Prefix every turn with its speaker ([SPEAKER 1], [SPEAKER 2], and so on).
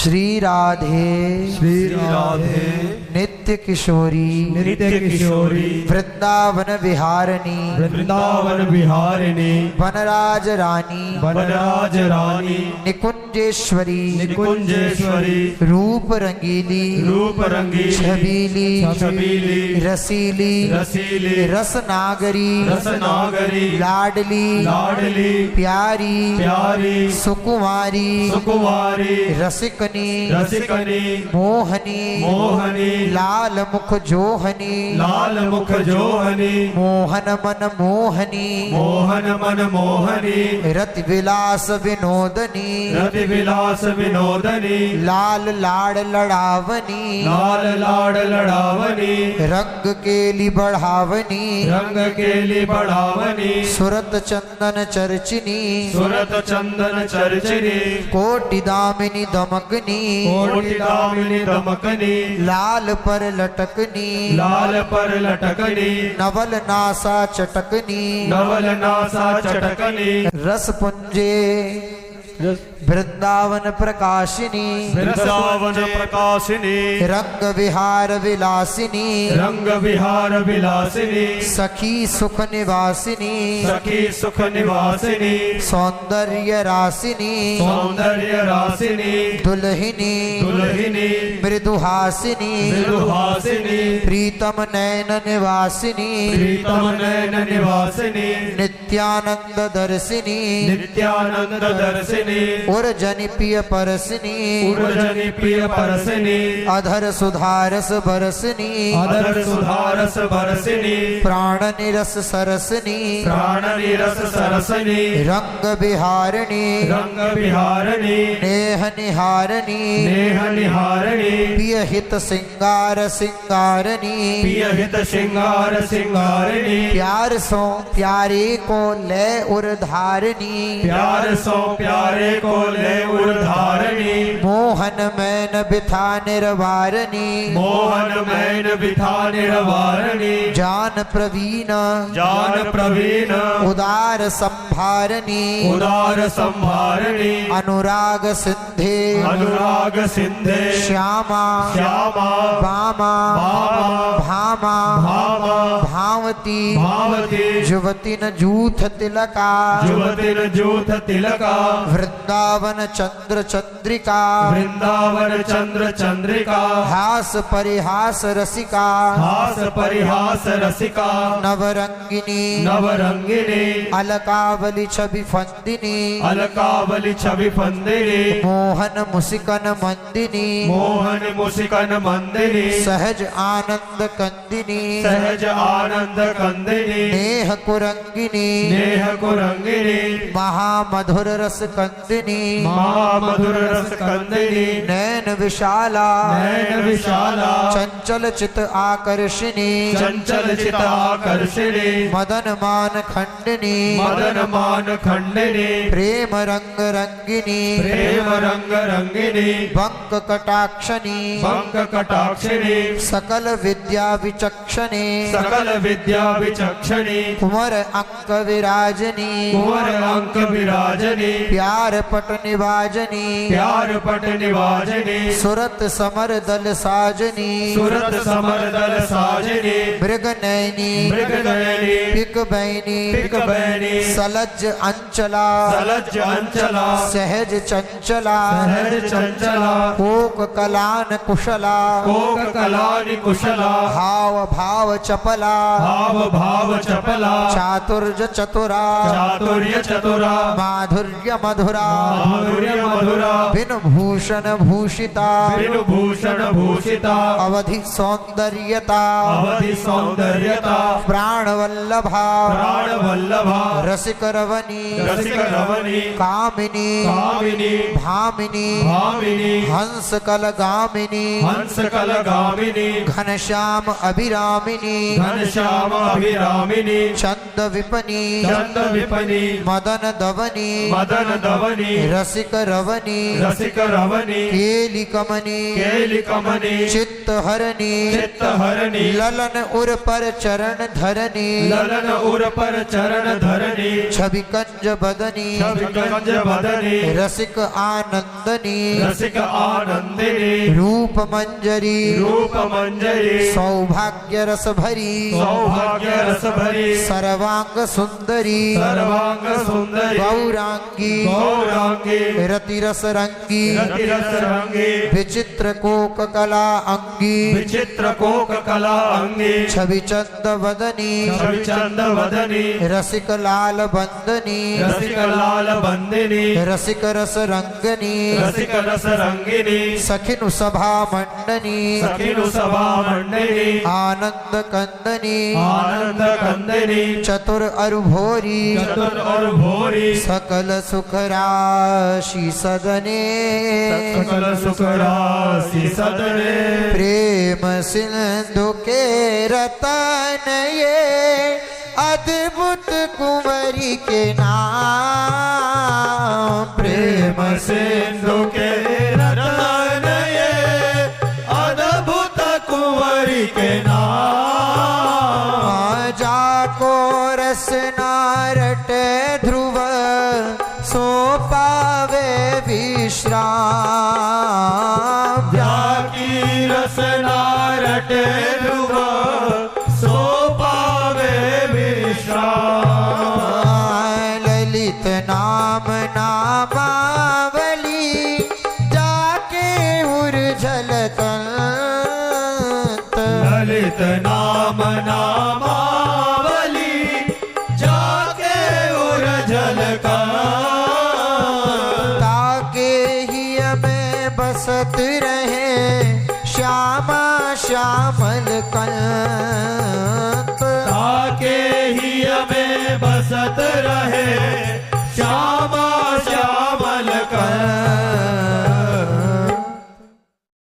[SPEAKER 1] श्री राधे नित्य किशोरी वृंदावन विहारिणी वनराज रानी निकुंजेश्वरी रूप रंगीली छबीली रसीली रसनागरी लाडली प्यारी सुकुमारी रसिकनी मोहनी लाल मुख जोहनी मोहन मन मोहनी रति विलास विनोदनी लाल लाड़ लड़ावनी रंग केली बढ़ावनी सुरत चंदन चर्चिनी कोटि दामिनी दमकनी लाल पर लटकनी नवल नासा चटकनी रस पुंजे वृंदावन प्रकाशिनी रंग विहार विलासिनी सखी सुख निवासिनी सौंदर्य रासिनी दुल्हिनी मृदुहासिनी प्रीतम नयन निवासिनी नित्यानंद दर्शिनी उर्जनि पिय परसनी अधर सुधारस बरसनी प्राण निरस सरसनी रंग बिहारणी नेह निहारणी पिय हित सिंगारनी प्यार सो प्यारे को ले उर्धारणी मोहन मैन बिथा निर्वारणी जान प्रवीण उदार संभारणी अनुराग सिंधे श्यामा बामा भामा भावती जुवती न जूथ तिलका वृंदावन चंद्र चंद्रिका हास परिहास रसिका नवरंगिनी अलकावली छवि फंदिनी मोहन मुसिकन मंदिनी सहज आनंद कंदिनी नेह कुरंगिनी महामधुर रस कंदिनी नैन विशाला चंचल चित आकर्षिणी मदन मान खंडनी प्रेम रंग रंगिनी बंक कटाक्षनी सकल विद्या विचक्षणे कुंवर अंक विराजनी प्यार पट निवाजनी सुरत समर दल साजनी मृग नयनी पिक बैनी सलज अंचला सहज चंचला कोक कलान कुशला भाव भाव चपला चातुर्य चतुरा माधुर्य मधुरा बिन भूषण भूषिता अवधि सौंदर्यता प्राण वल्लभा रसिक रवनी कामिनी भामिनी हंस कलगामिनी घनश्याम अभिरामिनी चंद विपनी मदन दवनी रसिक रवनी केलिकमणि चित्त हरणी ललन उर पर चरण धरनी छवि कंज बदनी रसिक आनंदनी रूप मंजरी सौभाग्य रस भरी सर्वांग सुंदरी गौरांगी रति रस रंगी विचित्र कोक कला अंगी छवि चंद वदनी रसिक लाल बंदनी रसिक रस रंगनी सखिनु सभा मंडनी आनंद कंदनी चतुर अरुभोरी सकल सुख राशि सदने प्रेम सिंधु के रतन ये अद्भुत कुंवरी के नाम
[SPEAKER 2] प्रेम सिंधु के रतन ये अद्भुत कुंवरी के नाम
[SPEAKER 1] जाको रसना रट ध्रुव सो पावे विश्राम
[SPEAKER 2] जाकी रसना रटे ध्रुव सो पावे विश्राम
[SPEAKER 1] ललित नाम नामावली जाके उर्झलकंत
[SPEAKER 2] ललित नाम नामावली जाके उर्झलकंत
[SPEAKER 1] ताके ही में बसत रहे श्यामा श्यामल कंत
[SPEAKER 2] ताके ही हमें बसत रहे